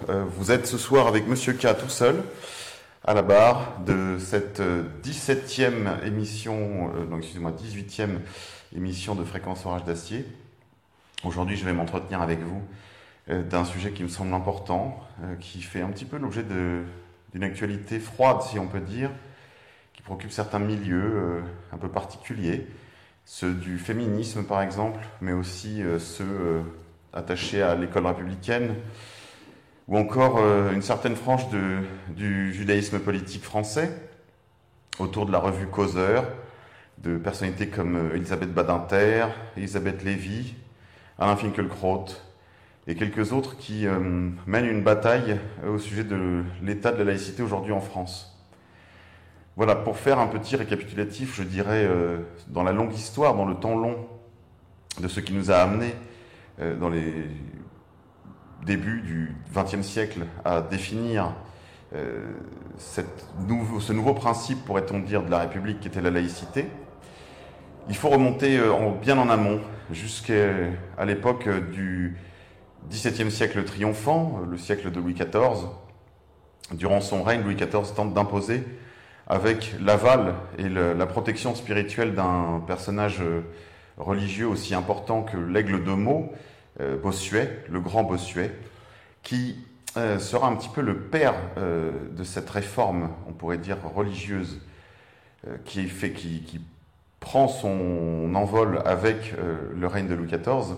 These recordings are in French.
Vous êtes ce soir avec Monsieur K tout seul à la barre de cette 17e émission, donc excusez-moi, 18e émission de Fréquence Orage d'Acier. Aujourd'hui, je vais m'entretenir avec vous d'un sujet qui me semble important, qui fait un petit peu l'objet d'une actualité froide, si on peut dire, qui préoccupe certains milieux un peu particuliers, ceux du féminisme par exemple, mais aussi ceux attachés à l'école républicaine, ou encore une certaine frange du judaïsme politique français, autour de la revue Causeur, de personnalités comme Elisabeth Badinter, Elisabeth Lévy, Alain Finkielkraut, et quelques autres qui mènent une bataille au sujet de l'état de la laïcité aujourd'hui en France. Voilà, pour faire un petit récapitulatif, je dirais, dans la longue histoire, dans le temps long, de ce qui nous a amené dans les débuts du XXe siècle à définir ce nouveau principe, pourrait-on dire, de la République qui était la laïcité. Il faut remonter bien en amont, jusqu'à l'époque du XVIIe siècle triomphant, le siècle de Louis XIV. Durant son règne, Louis XIV tente d'imposer, avec l'aval et la protection spirituelle d'un personnage religieux aussi important que l'aigle de Meaux, Bossuet, le grand Bossuet, qui sera un petit peu le père de cette réforme, on pourrait dire religieuse, qui prend son envol avec le règne de Louis XIV,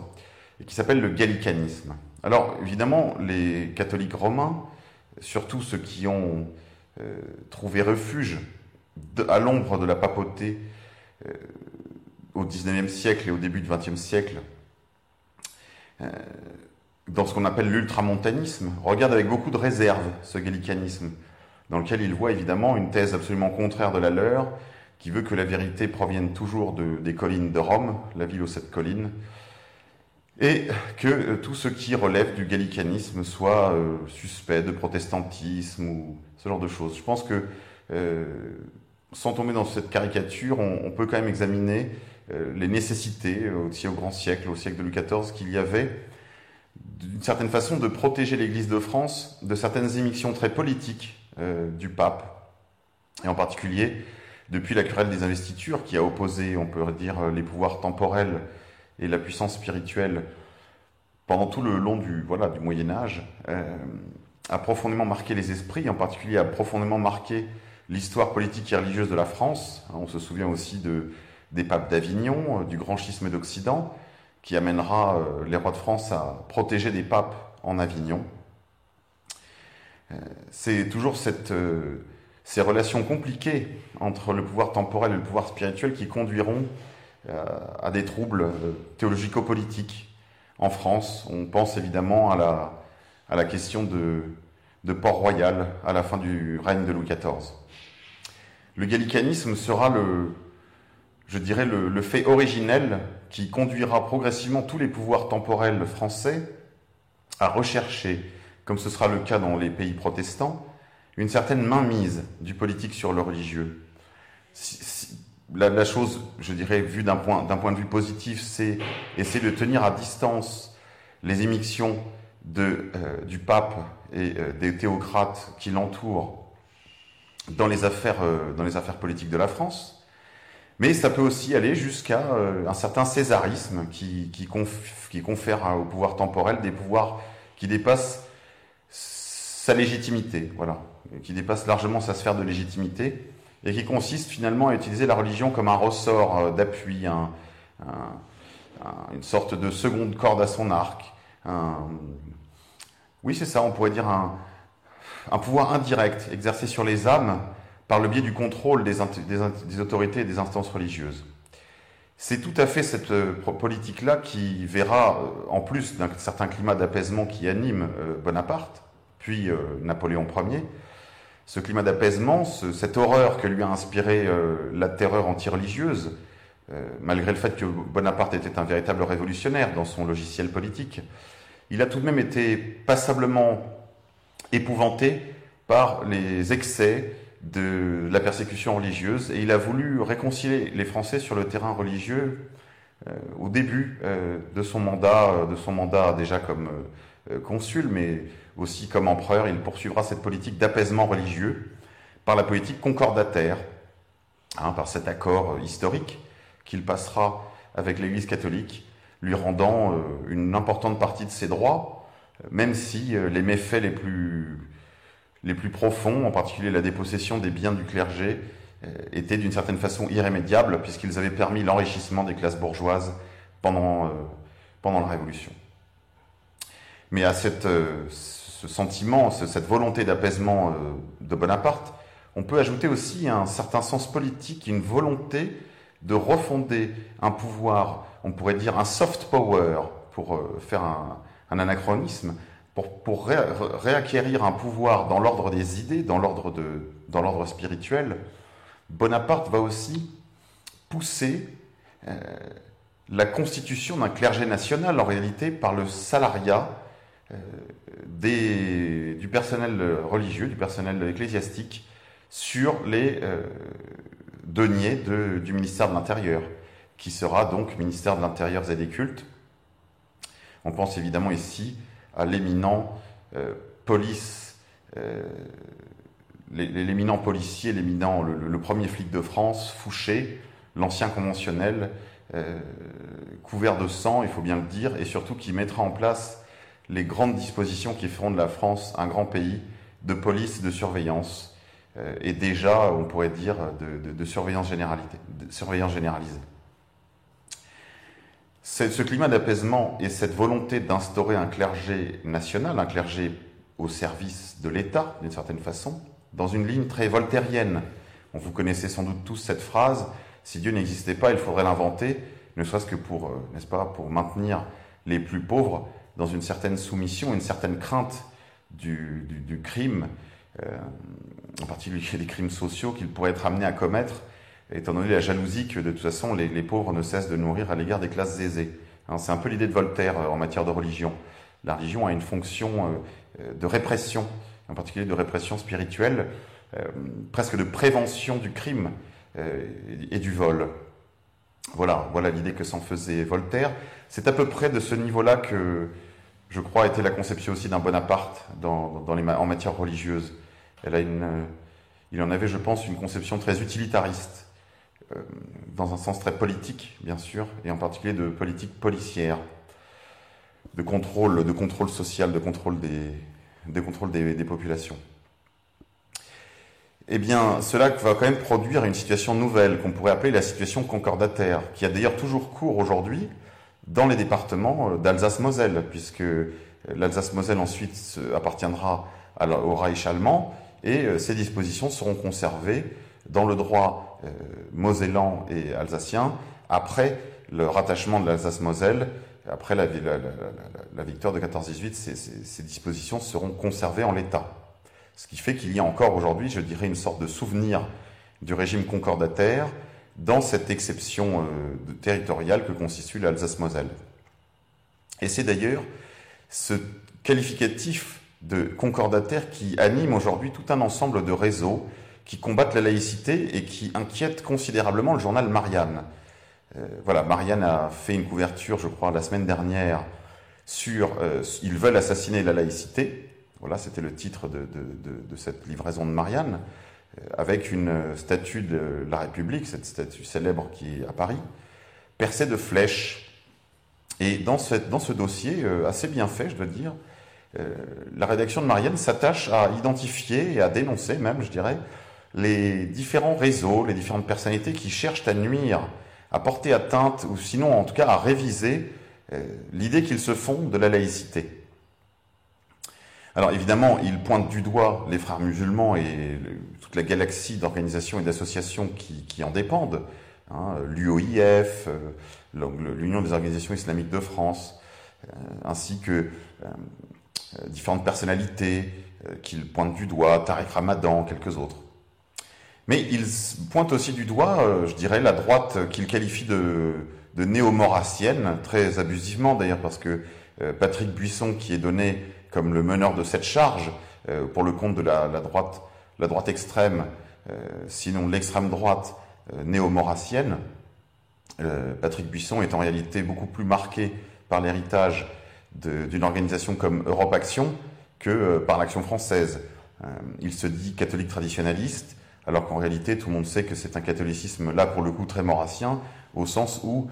et qui s'appelle le gallicanisme. Alors évidemment, les catholiques romains, surtout ceux qui ont trouvé refuge à l'ombre de la papauté au XIXe siècle et au début du XXe siècle, dans ce qu'on appelle l'ultramontanisme, regardent avec beaucoup de réserve ce gallicanisme, dans lequel ils voient évidemment une thèse absolument contraire de la leur, qui veut que la vérité provienne toujours des collines de Rome, la ville aux 7 collines, et que tout ce qui relève du gallicanisme soit suspect de protestantisme ou ce genre de choses. Je pense que, sans tomber dans cette caricature, on peut quand même examiner les nécessités, aussi au grand siècle, au siècle de Louis XIV, qu'il y avait, d'une certaine façon, de protéger l'Église de France de certaines émissions très politiques du pape, et en particulier depuis la querelle des investitures qui a opposé, on peut dire, les pouvoirs temporels et la puissance spirituelle pendant tout le long du Moyen-Âge, a profondément marqué les esprits, en particulier a profondément marqué l'histoire politique et religieuse de la France. On se souvient aussi des papes d'Avignon, du grand schisme d'Occident, qui amènera les rois de France à protéger des papes en Avignon. C'est toujours ces relations compliquées entre le pouvoir temporel et le pouvoir spirituel qui conduiront à des troubles théologico-politiques en France. On pense évidemment à la question de Port-Royal à la fin du règne de Louis XIV. Le gallicanisme sera le fait originel qui conduira progressivement tous les pouvoirs temporels français à rechercher, comme ce sera le cas dans les pays protestants, une certaine mainmise du politique sur le religieux. La chose, je dirais, vue d'un point de vue positif, c'est essayer de tenir à distance les émissions du pape et des théocrates qui l'entourent dans les affaires politiques de la France. Mais ça peut aussi aller jusqu'à un certain césarisme qui confère au pouvoir temporel des pouvoirs qui dépassent sa légitimité, qui dépassent largement sa sphère de légitimité, et qui consiste finalement à utiliser la religion comme un ressort d'appui, une sorte de seconde corde à son arc. Oui, c'est ça, on pourrait dire un pouvoir indirect exercé sur les âmes par le biais du contrôle des autorités et des instances religieuses. C'est tout à fait cette politique-là qui verra, en plus d'un certain climat d'apaisement qui anime Bonaparte, puis Napoléon Ier, ce climat d'apaisement, cette horreur que lui a inspiré la terreur anti-religieuse, malgré le fait que Bonaparte était un véritable révolutionnaire dans son logiciel politique, il a tout de même été passablement épouvanté par les excès de la persécution religieuse, et il a voulu réconcilier les Français sur le terrain religieux au début de son mandat déjà comme consul, mais Aussi, comme empereur, il poursuivra cette politique d'apaisement religieux par la politique concordataire, par cet accord historique qu'il passera avec l'Église catholique, lui rendant une importante partie de ses droits, même si les méfaits les plus profonds, en particulier la dépossession des biens du clergé, étaient d'une certaine façon irrémédiables, puisqu'ils avaient permis l'enrichissement des classes bourgeoises pendant la Révolution. Mais à ce sentiment, cette volonté d'apaisement de Bonaparte, on peut ajouter aussi un certain sens politique, une volonté de refonder un pouvoir, on pourrait dire un soft power, pour faire un anachronisme, pour réacquérir un pouvoir dans l'ordre des idées, dans l'ordre spirituel. Bonaparte va aussi pousser la constitution d'un clergé national, en réalité, par le salariat du personnel religieux, du personnel ecclésiastique, sur les deniers du ministère de l'Intérieur, qui sera donc ministère de l'Intérieur et des Cultes. On pense évidemment ici à l'éminent l'éminent policier, le premier flic de France, Fouché, l'ancien conventionnel, couvert de sang, il faut bien le dire, et surtout qui mettra en place les grandes dispositions qui feront de la France un grand pays de police, de surveillance, et déjà, on pourrait dire, de surveillance généralisée. Ce climat d'apaisement et cette volonté d'instaurer un clergé national, un clergé au service de l'État, d'une certaine façon, dans une ligne très voltairienne. Vous connaissez sans doute tous cette phrase, « Si Dieu n'existait pas, il faudrait l'inventer », ne serait-ce que pour maintenir les plus pauvres dans une certaine soumission, une certaine crainte du crime, en particulier des crimes sociaux qu'ils pourraient être amenés à commettre, étant donné la jalousie que de toute façon les pauvres ne cessent de nourrir à l'égard des classes aisées. C'est un peu l'idée de Voltaire en matière de religion. La religion a une fonction de répression, en particulier de répression spirituelle, presque de prévention du crime et du vol. Voilà l'idée que s'en faisait Voltaire. C'est à peu près de ce niveau-là que, je crois, était la conception aussi d'un Bonaparte en matière religieuse. Il en avait, je pense, une conception très utilitariste, dans un sens très politique, bien sûr, et en particulier de politique policière, de contrôle social, de contrôle des populations. Eh bien, cela va quand même produire une situation nouvelle qu'on pourrait appeler la situation concordataire, qui a d'ailleurs toujours cours aujourd'hui dans les départements d'Alsace-Moselle, puisque l'Alsace-Moselle ensuite appartiendra au Reich allemand, et ces dispositions seront conservées dans le droit mosellan et alsacien après le rattachement de l'Alsace-Moselle, après la victoire de 14-18, ces dispositions seront conservées en l'état. Ce qui fait qu'il y a encore aujourd'hui, je dirais, une sorte de souvenir du régime concordataire dans cette exception territoriale que constitue l'Alsace-Moselle. Et c'est d'ailleurs ce qualificatif de concordataire qui anime aujourd'hui tout un ensemble de réseaux qui combattent la laïcité et qui inquiètent considérablement le journal Marianne. Marianne a fait une couverture, je crois, la semaine dernière sur « Ils veulent assassiner la laïcité ». Voilà, c'était le titre de cette livraison de Marianne, avec une statue de la République, cette statue célèbre qui est à Paris, percée de flèches. Et dans ce dossier, assez bien fait, je dois dire, la rédaction de Marianne s'attache à identifier et à dénoncer même, je dirais, les différents réseaux, les différentes personnalités qui cherchent à nuire, à porter atteinte, ou sinon en tout cas à réviser l'idée qu'ils se font de la laïcité. Alors évidemment, ils pointent du doigt les frères musulmans et toute la galaxie d'organisations et d'associations qui en dépendent, l'UOIF, l'Union des organisations islamiques de France, ainsi que différentes personnalités qu'ils pointent du doigt, Tariq Ramadan, quelques autres. Mais ils pointent aussi du doigt, je dirais, la droite qu'ils qualifient de néo-maurassienne, très abusivement d'ailleurs, parce que Patrick Buisson, qui est donné comme le meneur de cette charge, pour le compte de la droite extrême, sinon l'extrême droite néo-maurassienne, Patrick Buisson est en réalité beaucoup plus marqué par l'héritage d'une organisation comme Europe Action, que par l'Action française. Il se dit catholique traditionnaliste, alors qu'en réalité, tout le monde sait que c'est un catholicisme, là pour le coup, très maurassien, au sens où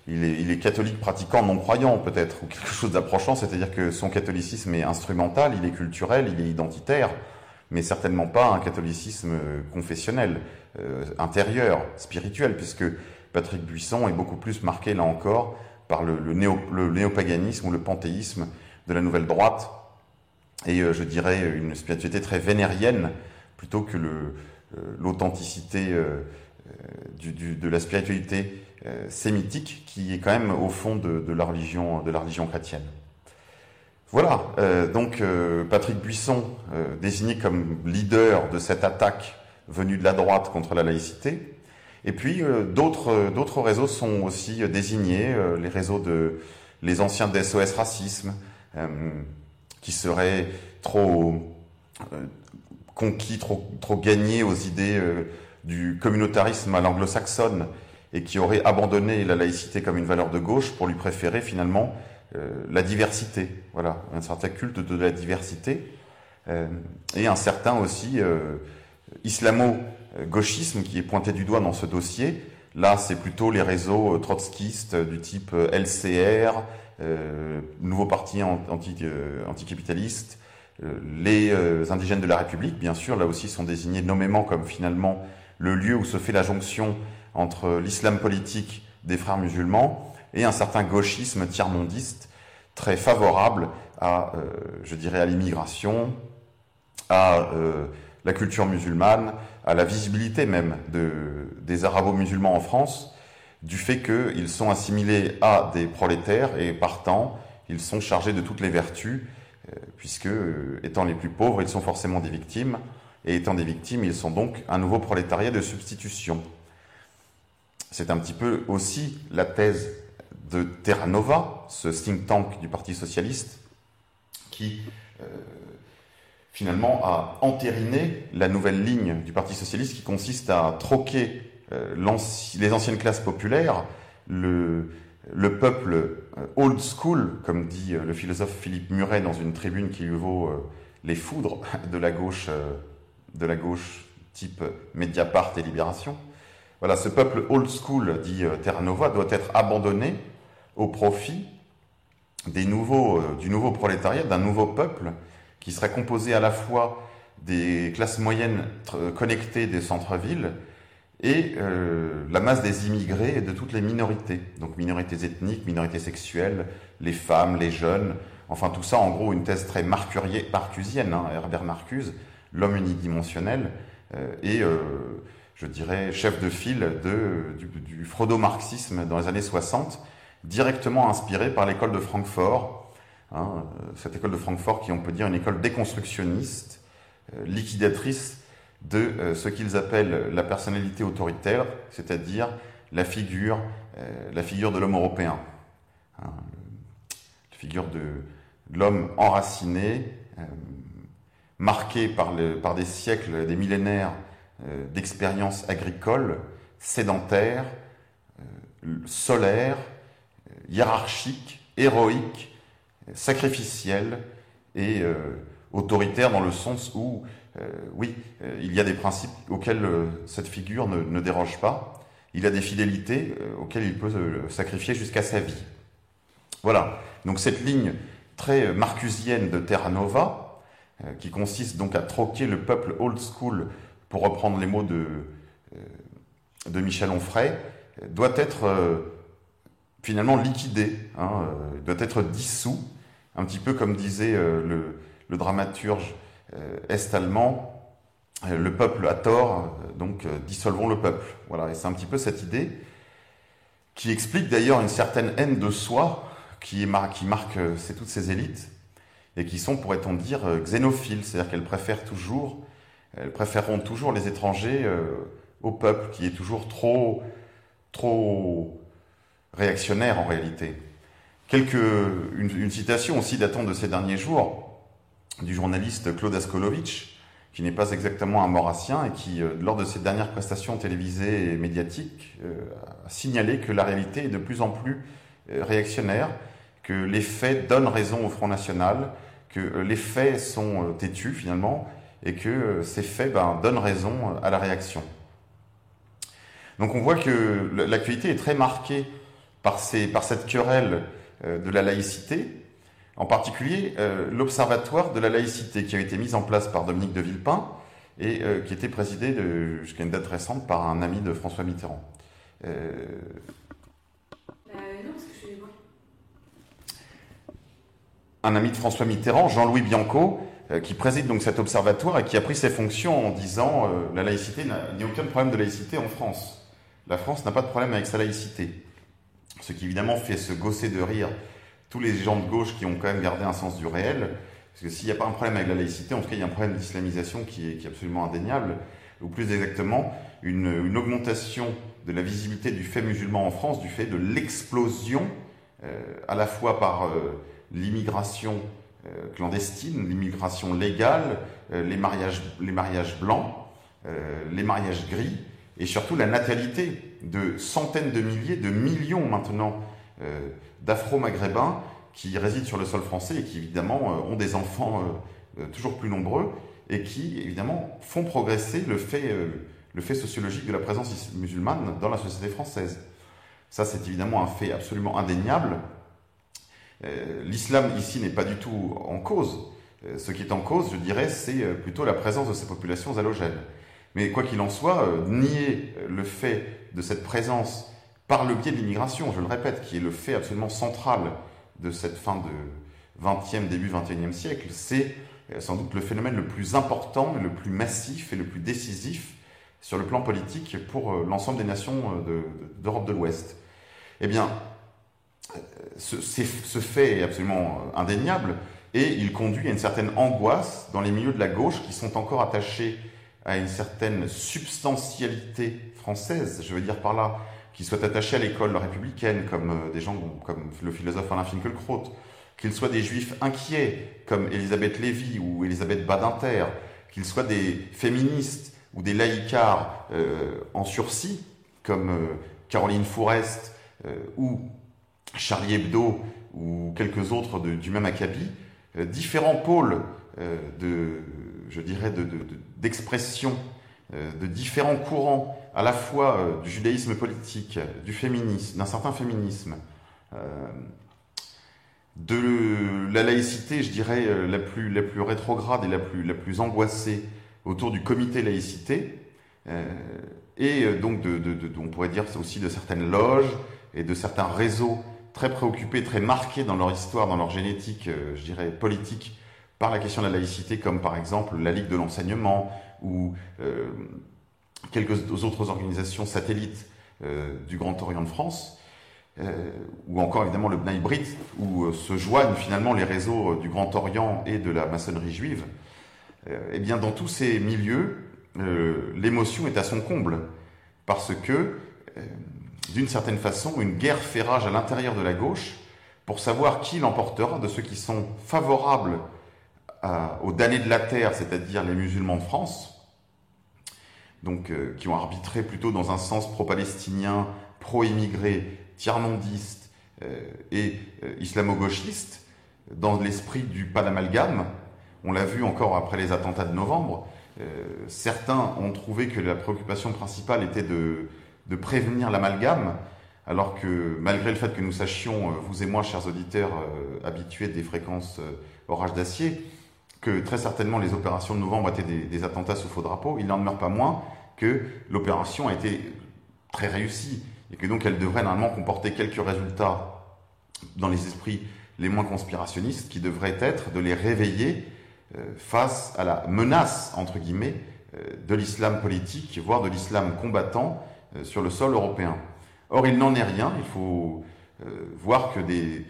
il est catholique pratiquant, non-croyant peut-être, ou quelque chose d'approchant, c'est-à-dire que son catholicisme est instrumental, il est culturel, il est identitaire, mais certainement pas un catholicisme confessionnel, intérieur, spirituel, puisque Patrick Buisson est beaucoup plus marqué, là encore, par le néopaganisme ou le panthéisme de la nouvelle droite, et je dirais une spiritualité très vénérienne, plutôt que l'authenticité de la spiritualité sémitique, qui est quand même au fond de la religion chrétienne. Voilà, donc Patrick Buisson, désigné comme leader de cette attaque venue de la droite contre la laïcité. Et puis d'autres réseaux sont aussi désignés, les anciens de SOS Racisme, qui seraient trop conquis, trop gagnés aux idées du communautarisme à l'anglo-saxonne et qui auraient abandonné la laïcité comme une valeur de gauche pour lui préférer finalement la diversité. Voilà, un certain culte de la diversité et un certain aussi islamo-gauchisme qui est pointé du doigt dans ce dossier. Là, c'est plutôt les réseaux trotskistes du type LCR, nouveau parti anticapitaliste, les indigènes de la République, bien sûr, là aussi sont désignés nommément comme finalement le lieu où se fait la jonction entre l'islam politique des frères musulmans et un certain gauchisme tiers-mondiste très favorable à, je dirais, à l'immigration, à la culture musulmane, à la visibilité même des arabo-musulmans en France, du fait qu'ils sont assimilés à des prolétaires et partant, ils sont chargés de toutes les vertus, puisque, étant les plus pauvres, ils sont forcément des victimes, et étant des victimes, ils sont donc un nouveau prolétariat de substitution. C'est un petit peu aussi la thèse de Terra Nova, ce think tank du Parti socialiste, qui finalement a entériné la nouvelle ligne du Parti socialiste qui consiste à troquer les anciennes classes populaires, le peuple old school, comme dit le philosophe Philippe Muret dans une tribune qui lui vaut les foudres de la gauche type Mediapart et Libération. Voilà, ce peuple old school, dit Terra Nova, doit être abandonné au profit du nouveau prolétariat, d'un nouveau peuple qui serait composé à la fois des classes moyennes connectées des centres-villes et la masse des immigrés et de toutes les minorités, donc minorités ethniques, minorités sexuelles, les femmes, les jeunes, enfin tout ça en gros une thèse très marcusienne, Herbert Marcuse, l'homme unidimensionnel, et je dirais chef de file du freudo-marxisme dans les années 60, directement inspiré par l'école de Francfort, cette école de Francfort qui on peut dire une école déconstructionniste, liquidatrice de ce qu'ils appellent la personnalité autoritaire, c'est-à-dire la figure de l'homme européen, la figure de l'homme enraciné, marqué par des siècles, des millénaires d'expériences agricoles, sédentaires, solaires, hiérarchiques, héroïques, sacrificielles et autoritaires dans le sens où il y a des principes auxquels cette figure ne déroge pas. Il a des fidélités auxquelles il peut sacrifier jusqu'à sa vie. Voilà. Donc cette ligne très marcusienne de Terra Nova, qui consiste donc à troquer le peuple old school, pour reprendre les mots de Michel Onfray, doit être finalement liquidé, doit être dissous, un petit peu comme disait le dramaturge est-allemand, le peuple a tort, donc dissolvons le peuple. Voilà, et c'est un petit peu cette idée qui explique d'ailleurs une certaine haine de soi qui marque toutes ces élites et qui sont, pourrait-on dire, xénophiles, c'est-à-dire qu'elles préféreront toujours les étrangers au peuple qui est toujours trop réactionnaire en réalité. Une citation aussi datant de ces derniers jours du journaliste Claude Askolovitch, qui n'est pas exactement un maurassien et qui, lors de ses dernières prestations télévisées et médiatiques, a signalé que la réalité est de plus en plus réactionnaire, que les faits donnent raison au Front National, que les faits sont têtus finalement, et que ces faits donnent raison à la réaction. Donc on voit que l'actualité est très marquée par cette querelle de la laïcité, en particulier l'Observatoire de la laïcité qui a été mis en place par Dominique de Villepin et qui était présidé jusqu'à une date récente par un ami de François Mitterrand. Non, parce que je suis... Un ami de François Mitterrand, Jean-Louis Bianco, qui préside donc cet observatoire et qui a pris ses fonctions en disant la laïcité, il n'y a aucun problème de laïcité en France. La France n'a pas de problème avec sa laïcité. Ce qui évidemment fait se gausser de rire tous les gens de gauche qui ont quand même gardé un sens du réel. Parce que s'il n'y a pas un problème avec la laïcité, en tout cas il y a un problème d'islamisation qui est absolument indéniable. Ou plus exactement, une augmentation de la visibilité du fait musulman en France, du fait de l'explosion, à la fois par l'immigration clandestine, l'immigration légale, les mariages blancs, les mariages gris, et surtout la natalité de centaines de milliers, de millions maintenant d'Afro-Maghrébins qui résident sur le sol français et qui évidemment ont des enfants toujours plus nombreux et qui évidemment font progresser le fait sociologique de la présence musulmane dans la société française. Ça, c'est évidemment un fait absolument indéniable. L'islam ici n'est pas du tout en cause. Ce qui est en cause, je dirais, c'est plutôt la présence de ces populations allogènes. Mais quoi qu'il en soit, nier le fait de cette présence par le biais de l'immigration, je le répète, qui est le fait absolument central de cette fin de 20e, début 21e siècle, c'est sans doute le phénomène le plus important, le plus massif et le plus décisif sur le plan politique pour l'ensemble des nations d'Europe de l'Ouest. Eh bien, ce fait est absolument indéniable et il conduit à une certaine angoisse dans les milieux de la gauche qui sont encore attachés à une certaine substantialité française, je veux dire par là, qui soient attachés à l'école républicaine, comme des gens comme le philosophe Alain Finkielkraut, qu'ils soient des juifs inquiets, comme Elisabeth Lévy ou Elisabeth Badinter, qu'ils soient des féministes ou des laïcards en sursis, comme Caroline Fourest ou Charlie Hebdo ou quelques autres du même acabit, différents pôles d'expression de différents courants, à la fois du judaïsme politique, du féminisme, d'un certain féminisme, de la laïcité, je dirais, la plus rétrograde et la plus angoissée autour du comité laïcité, et donc on pourrait dire aussi de certaines loges et de certains réseaux très préoccupés, très marqués dans leur histoire, dans leur génétique, je dirais, politique, par la question de la laïcité, comme par exemple la Ligue de l'enseignement ou quelques autres organisations satellites du Grand Orient de France, ou encore évidemment le Bnei Brit, où se joignent finalement les réseaux du Grand Orient et de la maçonnerie juive. Eh bien, dans tous ces milieux, l'émotion est à son comble, parce que, d'une certaine façon, une guerre fait rage à l'intérieur de la gauche pour savoir qui l'emportera de ceux qui sont favorables aux damnés de la terre, c'est-à-dire les musulmans de France, donc qui ont arbitré plutôt dans un sens pro-palestinien, pro-immigré, tiers-mondiste et islamo-gauchiste, dans l'esprit du pas d'amalgame. On l'a vu encore après les attentats de novembre. Certains ont trouvé que la préoccupation principale était de prévenir l'amalgame, alors que malgré le fait que nous sachions, vous et moi, chers auditeurs habitués des fréquences orage d'acier, que très certainement les opérations de novembre étaient des attentats sous faux drapeau, il n'en demeure pas moins que l'opération a été très réussie et que donc elle devrait normalement comporter quelques résultats dans les esprits les moins conspirationnistes qui devraient être de les réveiller face à la menace, entre guillemets, de l'islam politique, voire de l'islam combattant sur le sol européen. Or, il n'en est rien. Il faut voir que des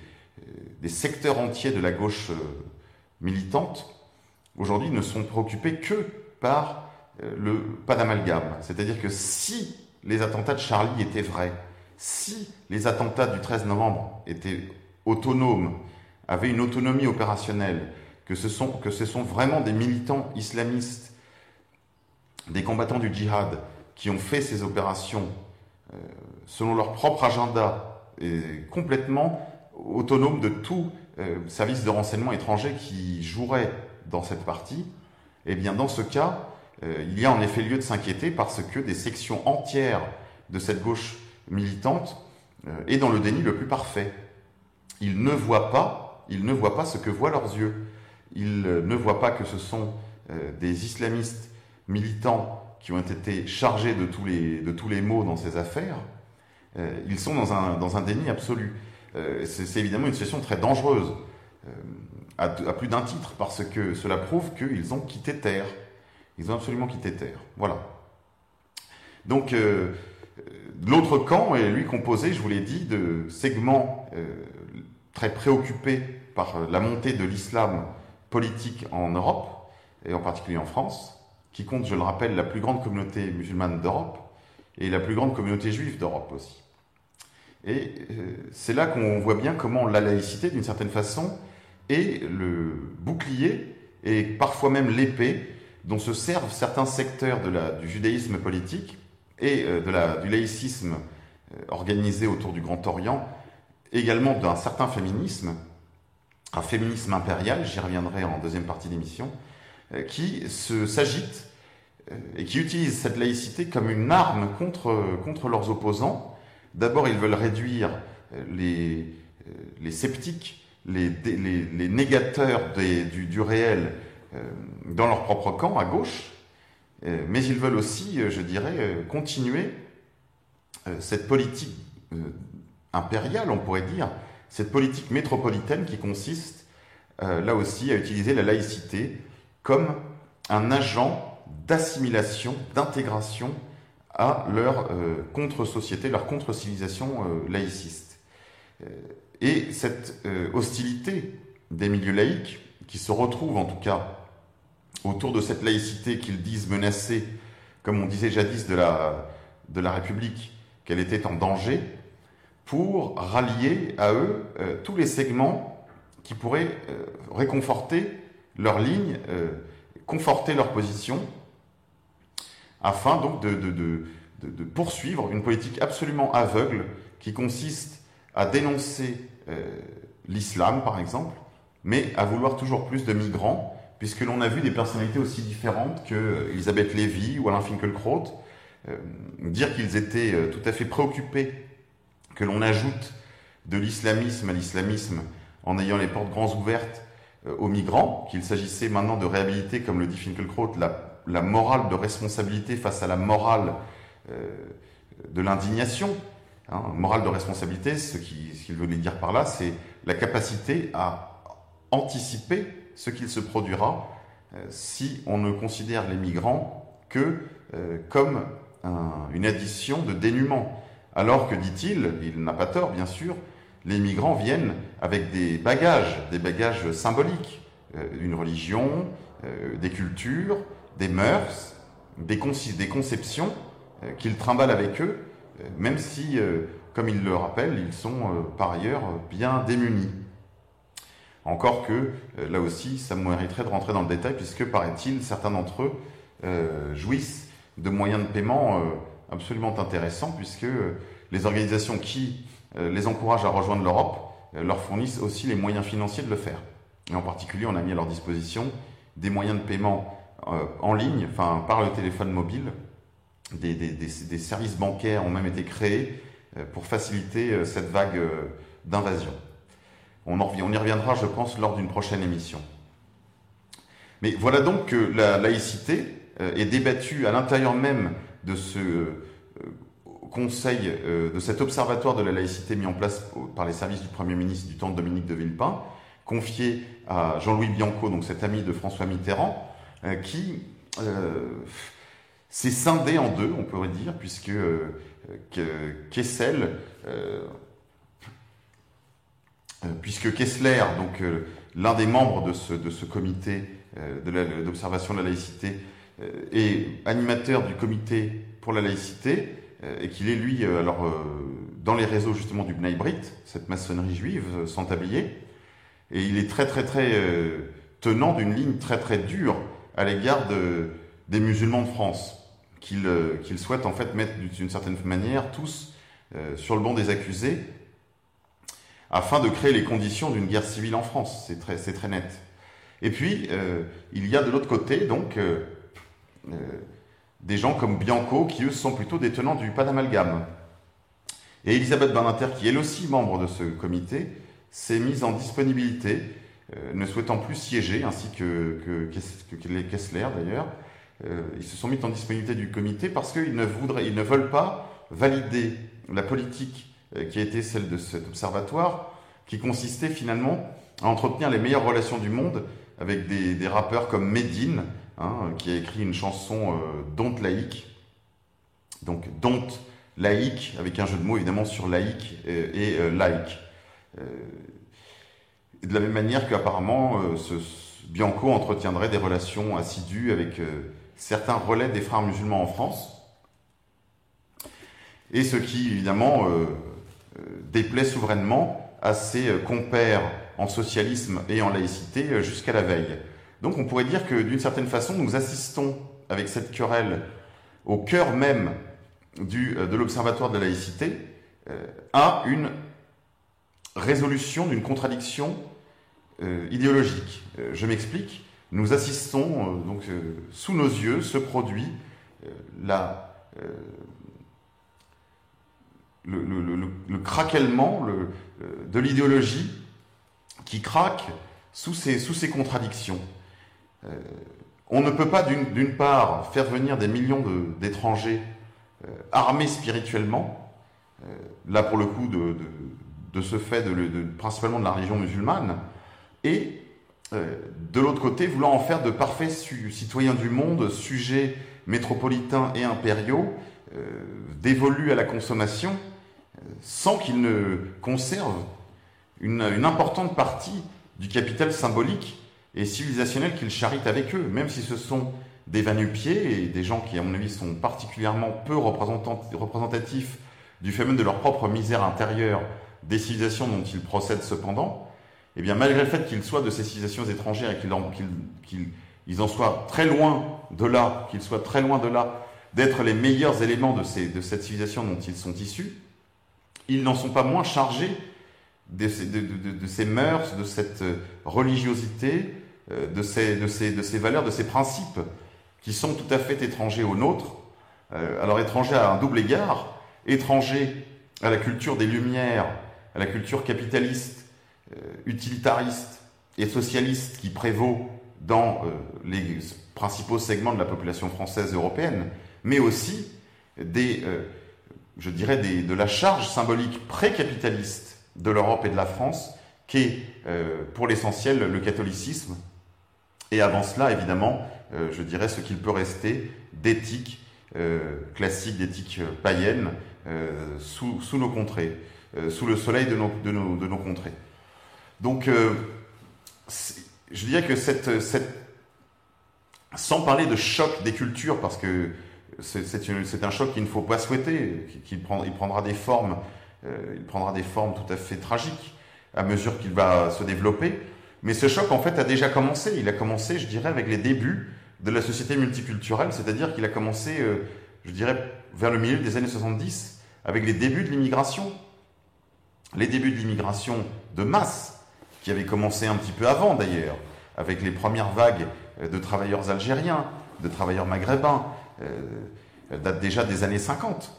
secteurs entiers de la gauche militante aujourd'hui ne sont préoccupés que par le pas d'amalgame. C'est-à-dire que si les attentats de Charlie étaient vrais, si les attentats du 13 novembre étaient autonomes, avaient une autonomie opérationnelle, que ce sont vraiment des militants islamistes, des combattants du djihad, qui ont fait ces opérations selon leur propre agenda et complètement autonomes de tout services de renseignement étrangers qui joueraient dans cette partie, eh bien dans ce cas, il y a en effet lieu de s'inquiéter parce que des sections entières de cette gauche militante est dans le déni le plus parfait. Ils ne voient pas ce que voient leurs yeux. Ils ne voient pas que ce sont des islamistes militants qui ont été chargés de tous les maux dans ces affaires. Ils sont dans un déni absolu. C'est évidemment une situation très dangereuse, à plus d'un titre, parce que cela prouve qu'ils ont quitté terre. Ils ont absolument quitté terre. Voilà. Donc, l'autre camp est, lui, composé, je vous l'ai dit, de segments très préoccupés par la montée de l'islam politique en Europe, et en particulier en France, qui compte, je le rappelle, la plus grande communauté musulmane d'Europe, et la plus grande communauté juive d'Europe aussi. Et c'est là qu'on voit bien comment la laïcité, d'une certaine façon, est le bouclier, et parfois même l'épée, dont se servent certains secteurs du judaïsme politique, et du laïcisme organisé autour du Grand Orient, également d'un certain féminisme, un féminisme impérial, j'y reviendrai en deuxième partie d'émission, qui s'agite et qui utilise cette laïcité comme une arme contre leurs opposants. D'abord, ils veulent réduire les sceptiques, les négateurs du réel dans leur propre camp, à gauche, mais ils veulent aussi, je dirais, continuer cette politique impériale, on pourrait dire, cette politique métropolitaine qui consiste, là aussi, à utiliser la laïcité comme un agent d'assimilation, d'intégration à leur contre-société, leur contre-civilisation laïciste. Et cette hostilité des milieux laïcs, qui se retrouvent en tout cas autour de cette laïcité qu'ils disent menacée, comme on disait jadis de la République, qu'elle était en danger, pour rallier à eux tous les segments qui pourraient réconforter leur ligne, conforter leur position, afin donc de poursuivre une politique absolument aveugle qui consiste à dénoncer l'islam, par exemple, mais à vouloir toujours plus de migrants, puisque l'on a vu des personnalités aussi différentes que Elisabeth Lévy ou Alain Finkielkraut dire qu'ils étaient tout à fait préoccupés que l'on ajoute de l'islamisme à l'islamisme en ayant les portes grandes ouvertes aux migrants, qu'il s'agissait maintenant de réhabiliter, comme le dit Finkielkraut, la morale de responsabilité face à la morale de l'indignation. Morale de responsabilité, ce qu'il voulait dire par là, c'est la capacité à anticiper ce qu'il se produira si on ne considère les migrants que comme une addition de dénuement. Alors que, dit-il, il n'a pas tort bien sûr, les migrants viennent avec des bagages symboliques, une religion, des cultures, des mœurs, des conceptions qu'ils trimballent avec eux, même si, comme il le rappelle, ils sont par ailleurs bien démunis. Encore que, là aussi, ça mériterait de rentrer dans le détail, puisque, paraît-il, certains d'entre eux jouissent de moyens de paiement absolument intéressants, puisque les organisations qui les encouragent à rejoindre l'Europe leur fournissent aussi les moyens financiers de le faire. Et en particulier, on a mis à leur disposition des moyens de paiement en ligne, enfin par le téléphone mobile. Des services bancaires ont même été créés pour faciliter cette vague d'invasion. On y reviendra, je pense, lors d'une prochaine émission. Mais voilà donc que la laïcité est débattue à l'intérieur même de ce conseil, de cet observatoire de la laïcité mis en place par les services du Premier ministre du temps de Dominique de Villepin, confié à Jean-Louis Bianco, donc cet ami de François Mitterrand, qui s'est scindé en deux, on pourrait dire, puisque Kessler, donc l'un des membres de ce comité d'observation de la laïcité, est animateur du comité pour la laïcité, et qu'il est lui, dans les réseaux justement du Bnei Brit, cette maçonnerie juive sans tablier, et il est très tenant d'une ligne très dure à l'égard des musulmans de France, qu'il souhaite en fait mettre d'une certaine manière tous sur le banc des accusés, afin de créer les conditions d'une guerre civile en France. C'est très net. Et puis, il y a de l'autre côté, donc, des gens comme Bianco, qui eux sont plutôt des tenants du pas d'amalgame. Et Elisabeth Badinter, qui est elle aussi membre de ce comité, s'est mise en disponibilité, ne souhaitant plus siéger, ainsi que les Kessler d'ailleurs. Ils se sont mis en disponibilité du comité parce qu'ils ne veulent pas valider la politique qui a été celle de cet observatoire, qui consistait finalement à entretenir les meilleures relations du monde avec des rappeurs comme Medine, qui a écrit une chanson Don't laïque, donc Don't laïque, avec un jeu de mots évidemment sur laïque et laïque. De la même manière qu'apparemment Bianco entretiendrait des relations assidues avec certains relais des frères musulmans en France, et ce qui évidemment déplaît souverainement à ses compères en socialisme et en laïcité jusqu'à la veille. Donc on pourrait dire que d'une certaine façon nous assistons avec cette querelle au cœur même de l'Observatoire de la laïcité à une résolution d'une contradiction idéologique. Je m'explique. Nous assistons, donc sous nos yeux se produit le craquellement de l'idéologie qui craque sous ces contradictions. On ne peut pas d'une part faire venir des millions d'étrangers armés spirituellement, là pour le coup de ce fait principalement de la religion musulmane, et de l'autre côté vouloir en faire de parfaits citoyens du monde, sujets métropolitains et impériaux, dévolus à la consommation, sans qu'ils ne conservent une importante partie du capital symbolique et civilisationnel qu'ils charrient avec eux, même si ce sont des va-nu-pieds et des gens qui, à mon avis, sont particulièrement peu représentatifs du phénomène de leur propre misère intérieure, des civilisations dont ils procèdent cependant. Eh bien, malgré le fait qu'ils soient de ces civilisations étrangères et qu'ils en soient très loin de là, d'être les meilleurs éléments de cette civilisation dont ils sont issus, ils n'en sont pas moins chargés de ces mœurs, de cette religiosité, de ces valeurs, de ces principes qui sont tout à fait étrangers aux nôtres. Alors étrangers à un double égard, étrangers à la culture des Lumières, à la culture capitaliste, utilitariste et socialiste qui prévaut dans les principaux segments de la population française et européenne, mais aussi de la charge symbolique pré-capitaliste de l'Europe et de la France, qu'est pour l'essentiel le catholicisme, et avant cela, évidemment, je dirais ce qu'il peut rester d'éthique classique, d'éthique païenne, sous nos contrées, sous le soleil de nos contrées. Donc, je dirais que sans parler de choc des cultures, parce que c'est un choc qu'il ne faut pas souhaiter, il prendra des formes tout à fait tragiques à mesure qu'il va se développer. Mais ce choc, en fait, a déjà commencé. Il a commencé, je dirais, avec les débuts de la société multiculturelle, c'est-à-dire qu'il a commencé, je dirais, vers le milieu des années 70, avec les débuts de l'immigration. Les débuts de l'immigration de masse, qui avaient commencé un petit peu avant d'ailleurs, avec les premières vagues de travailleurs algériens, de travailleurs maghrébins, elles datent déjà des années 50.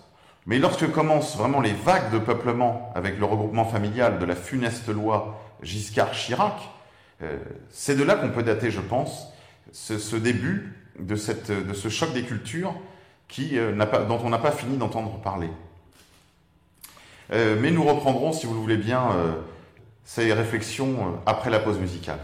Mais lorsque commencent vraiment les vagues de peuplement avec le regroupement familial de la funeste loi Giscard-Chirac, c'est de là qu'on peut dater, je pense, ce début de ce choc des cultures dont on n'a pas fini d'entendre parler. Mais nous reprendrons, si vous le voulez bien, ces réflexions après la pause musicale.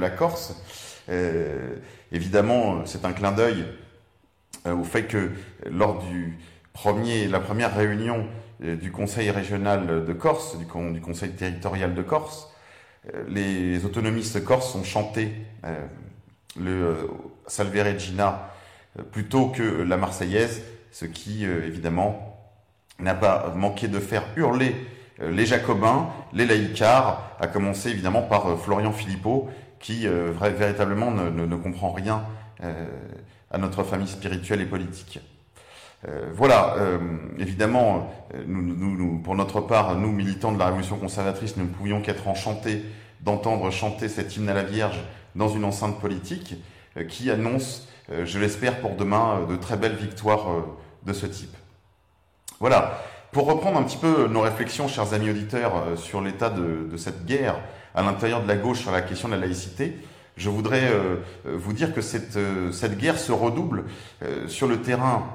la Corse. Évidemment, c'est un clin d'œil au fait que lors la première réunion du Conseil régional de Corse, du Conseil territorial de Corse, les autonomistes corses ont chanté le Salve Regina plutôt que la Marseillaise, ce qui évidemment n'a pas manqué de faire hurler les Jacobins, les laïcards, à commencer évidemment par Florian Philippot, qui véritablement ne comprend rien à notre famille spirituelle et politique. Voilà, évidemment, nous, pour notre part, nous, militants de la Révolution conservatrice, ne pouvions qu'être enchantés d'entendre chanter cet hymne à la Vierge dans une enceinte politique qui annonce, je l'espère pour demain, de très belles victoires de ce type. Voilà, pour reprendre un petit peu nos réflexions, chers amis auditeurs, sur l'état de cette guerre à l'intérieur de la gauche sur la question de la laïcité, je voudrais vous dire que cette guerre se redouble sur le terrain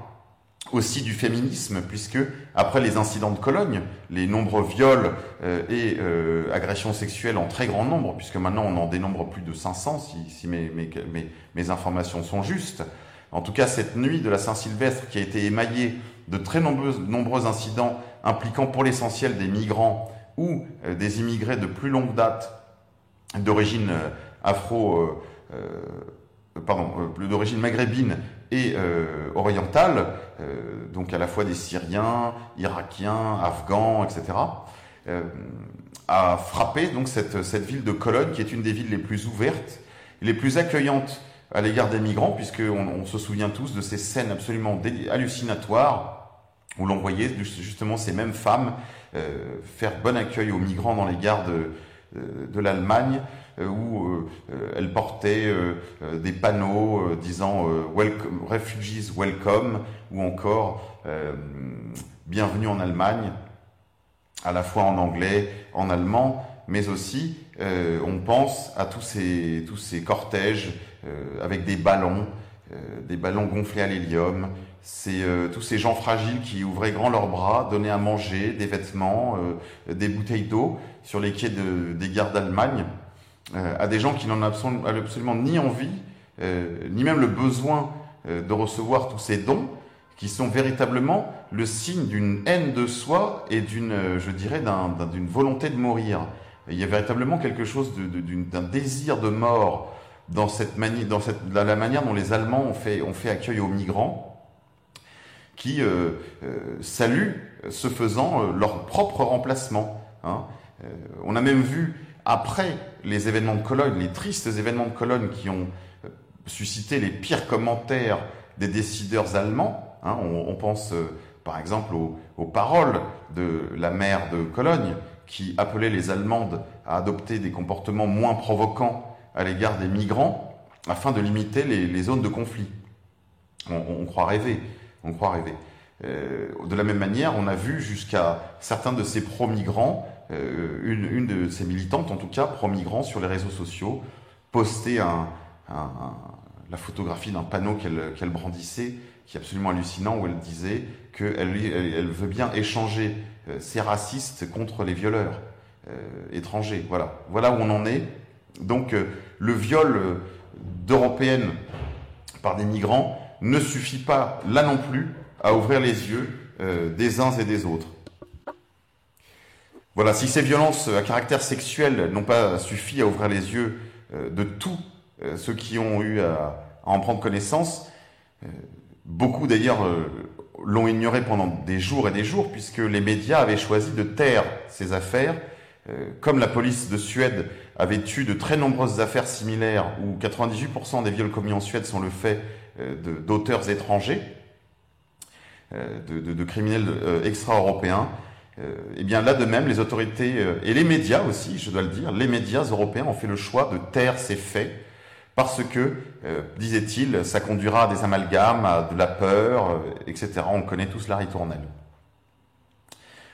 aussi du féminisme, puisque après les incidents de Cologne, les nombreux viols et agressions sexuelles en très grand nombre, puisque maintenant on en dénombre plus de 500 si mes informations sont justes, en tout cas cette nuit de la Saint-Sylvestre qui a été émaillée de très nombreux incidents impliquant pour l'essentiel des migrants ou des immigrés de plus longue date d'origine d'origine maghrébine et orientale, donc à la fois des Syriens, Irakiens, Afghans, etc., a frappé donc cette ville de Cologne, qui est une des villes les plus ouvertes, les plus accueillantes à l'égard des migrants, puisqu'on se souvient tous de ces scènes absolument hallucinatoires où l'on voyait justement ces mêmes femmes faire bon accueil aux migrants dans les gares de l'Allemagne, où elles portaient des panneaux disant Refugees Welcome, ou encore Bienvenue en Allemagne, à la fois en anglais, en allemand, mais aussi on pense à tous ces cortèges avec des ballons gonflés à l'hélium, tous ces gens fragiles qui ouvraient grand leurs bras, donnaient à manger, des vêtements, des bouteilles d'eau sur les quais des gares d'Allemagne, à des gens qui n'en ont absolument ni envie, ni même le besoin de recevoir tous ces dons, qui sont véritablement le signe d'une haine de soi et d'une volonté de mourir. Et il y a véritablement quelque chose d'un désir de mort dans la manière dont les Allemands ont fait accueil aux migrants, qui saluent, ce faisant, leur propre remplacement. On a même vu, après les événements de Cologne, les tristes événements de Cologne qui ont suscité les pires commentaires des décideurs allemands, on pense par exemple aux paroles de la maire de Cologne qui appelait les Allemandes à adopter des comportements moins provoquants à l'égard des migrants afin de limiter les zones de conflit. On croit rêver. De la même manière, on a vu jusqu'à certains de ces pro-migrants, une de ces militantes en tout cas, pro-migrants sur les réseaux sociaux, poster la photographie d'un panneau qu'elle brandissait, qui est absolument hallucinant, où elle disait qu'elle veut bien échanger ces racistes contre les violeurs étrangers. Voilà où on en est. Donc le viol d'Européennes par des migrants ne suffit pas, là non plus, à ouvrir les yeux des uns et des autres. Voilà, si ces violences à caractère sexuel n'ont pas suffi à ouvrir les yeux de tous ceux qui ont eu à en prendre connaissance, beaucoup d'ailleurs l'ont ignoré pendant des jours et des jours, puisque les médias avaient choisi de taire ces affaires, comme la police de Suède avait eu de très nombreuses affaires similaires, où 98% des viols commis en Suède sont le fait d'auteurs étrangers, de criminels extra-européens. Et bien là de même, les autorités et les médias aussi, je dois le dire, les médias européens ont fait le choix de taire ces faits parce que, disait-il, ça conduira à des amalgames, à de la peur, etc. On connaît tous la ritournelle.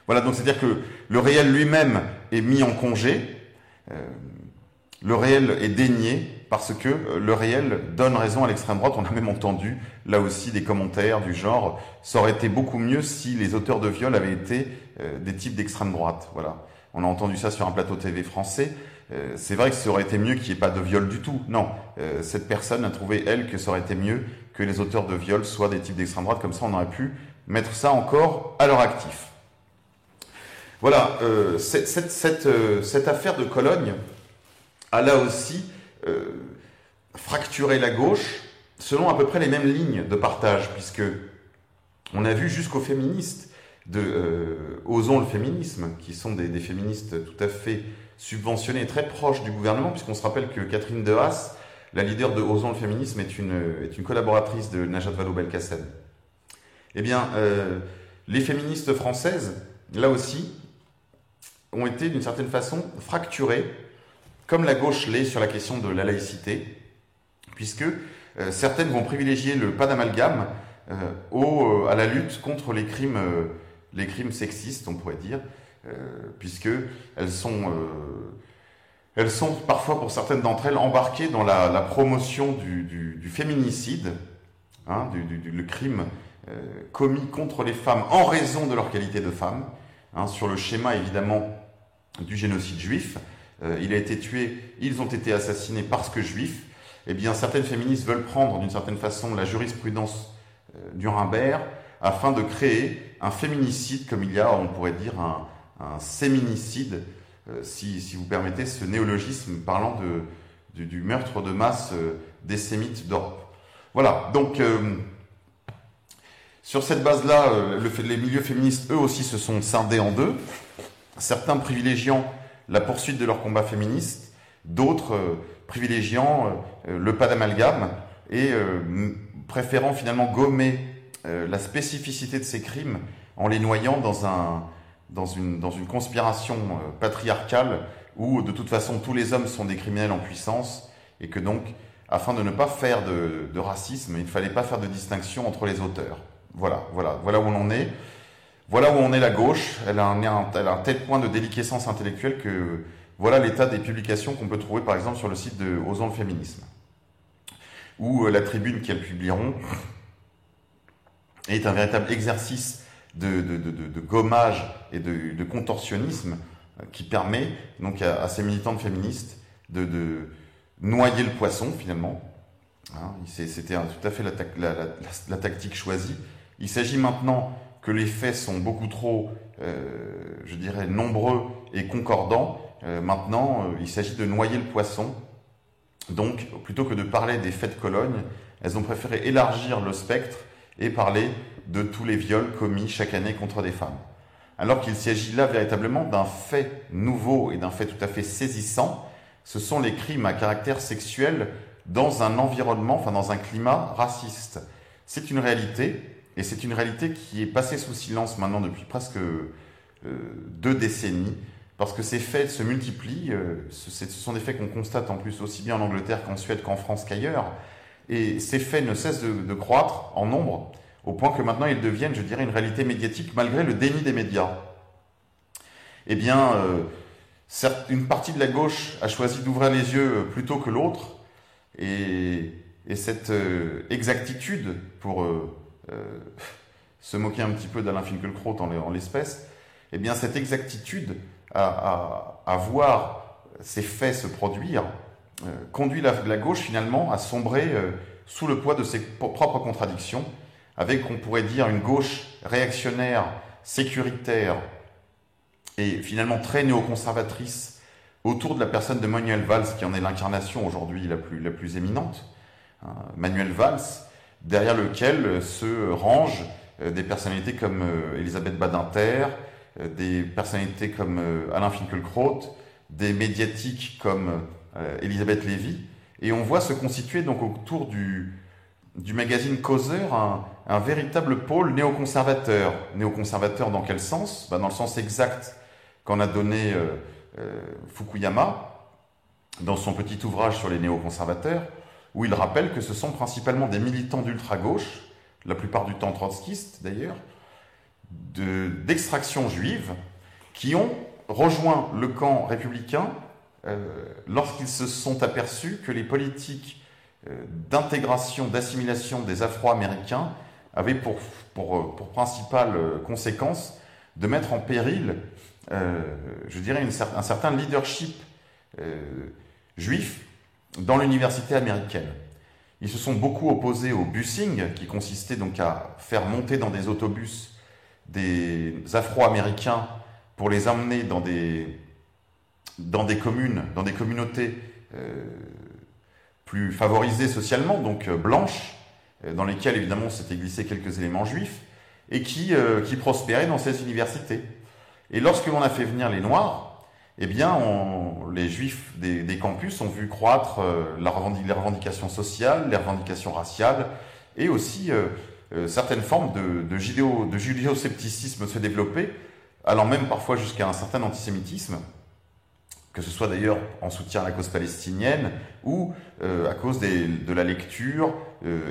Voilà, donc c'est-à-dire que le réel lui-même est mis en congé, le réel est dénié parce que le réel donne raison à l'extrême droite. On a même entendu là aussi des commentaires du genre « ça aurait été beaucoup mieux si les auteurs de viol avaient été des types d'extrême droite ». Voilà. On a entendu ça sur un plateau TV français. C'est vrai que ça aurait été mieux qu'il n'y ait pas de viol du tout. Non, cette personne a trouvé, elle, que ça aurait été mieux que les auteurs de viol soient des types d'extrême droite. Comme ça, on aurait pu mettre ça encore à leur actif. Voilà, cette affaire de Cologne a là aussi fracturé la gauche selon à peu près les mêmes lignes de partage, puisque on a vu jusqu'aux féministes Osons le féminisme, qui sont des féministes tout à fait subventionnées et très proches du gouvernement, puisqu'on se rappelle que Catherine de Haas, la leader de Osons le féminisme, est une collaboratrice de Najat Vallaud-Belkacem. Eh bien, les féministes françaises, là aussi, ont été d'une certaine façon fracturées, comme la gauche l'est sur la question de la laïcité, puisque certaines vont privilégier le pas d'amalgame à la lutte contre les crimes sexistes, on pourrait dire, puisque elles sont parfois, pour certaines d'entre elles, embarquées dans la promotion du féminicide, hein, le crime commis contre les femmes en raison de leur qualité de femmes, hein, sur le schéma évidemment du génocide juif. Il a été tué, ils ont été assassinés parce que juifs. Eh bien, certaines féministes veulent prendre d'une certaine façon la jurisprudence d'Nuremberg afin de créer un féminicide, comme il y a, on pourrait dire, un séminicide, si vous permettez ce néologisme parlant du meurtre de masse des sémites d'Europe. Voilà, donc sur cette base-là, les milieux féministes, eux aussi, se sont scindés en deux, certains privilégiant la poursuite de leur combat féministe, d'autres privilégiant le pas d'amalgame et préférant finalement gommer la spécificité de ces crimes en les noyant dans une conspiration patriarcale où de toute façon tous les hommes sont des criminels en puissance et que donc, afin de ne pas faire de racisme, il ne fallait pas faire de distinction entre les auteurs. Voilà où on en est. Voilà où on est la gauche. Elle a un tel point de déliquescence intellectuelle que voilà l'état des publications qu'on peut trouver par exemple sur le site de Osons le féminisme, où la tribune qu'elles publieront est un véritable exercice de gommage et de contorsionnisme qui permet donc à ces militantes féministes de noyer le poisson finalement. Hein, c'était tout à fait la tactique choisie. Il s'agit maintenant que les faits sont beaucoup trop, je dirais, nombreux et concordants. Maintenant, il s'agit de noyer le poisson. Donc, plutôt que de parler des faits de Cologne, elles ont préféré élargir le spectre et parler de tous les viols commis chaque année contre des femmes. Alors qu'il s'agit là véritablement d'un fait nouveau et d'un fait tout à fait saisissant. Ce sont les crimes à caractère sexuel dans un environnement, enfin dans un climat raciste. C'est une réalité. Et c'est une réalité qui est passée sous silence maintenant depuis presque 2 décennies, parce que ces faits se multiplient. Ce sont des faits qu'on constate en plus aussi bien en Angleterre qu'en Suède qu'en France qu'ailleurs. Et ces faits ne cessent de croître en nombre, au point que maintenant ils deviennent, je dirais, une réalité médiatique malgré le déni des médias. Eh bien, certes, une partie de la gauche a choisi d'ouvrir les yeux plutôt que l'autre, et cette exactitude pour se moquer un petit peu d'Alain Finkielkraut en l'espèce, eh bien cette exactitude à voir ces faits se produire conduit la gauche finalement à sombrer sous le poids de ses propres contradictions, avec, on pourrait dire, une gauche réactionnaire, sécuritaire et finalement très néoconservatrice autour de la personne de Manuel Valls, qui en est l'incarnation aujourd'hui la plus éminente. Manuel Valls, derrière lequel se rangent des personnalités comme Elisabeth Badinter, des personnalités comme Alain Finkielkraut, des médiatiques comme Elisabeth Lévy, et on voit se constituer donc autour du magazine Causeur un véritable pôle néoconservateur. Néoconservateur dans quel sens ? Dans le sens exact qu'en a donné Fukuyama dans son petit ouvrage sur les néoconservateurs, où il rappelle que ce sont principalement des militants d'ultra-gauche, la plupart du temps trotskistes d'ailleurs, d'extraction juive, qui ont rejoint le camp républicain lorsqu'ils se sont aperçus que les politiques d'intégration, d'assimilation des Afro-Américains avaient pour principale conséquence de mettre en péril, je dirais, un certain leadership juifs dans l'université américaine. Ils se sont beaucoup opposés au busing, qui consistait donc à faire monter dans des autobus des Afro-Américains pour les emmener dans des communes, dans des communautés plus favorisées socialement, donc blanches, dans lesquelles évidemment s'étaient glissés quelques éléments juifs, et qui prospéraient dans ces universités. Et lorsque l'on a fait venir les Noirs, eh bien, les Juifs des campus ont vu croître les revendications sociales, les revendications raciales, et aussi certaines formes de judéo-scepticisme se développer, allant même parfois jusqu'à un certain antisémitisme, que ce soit d'ailleurs en soutien à la cause palestinienne ou à cause de la lecture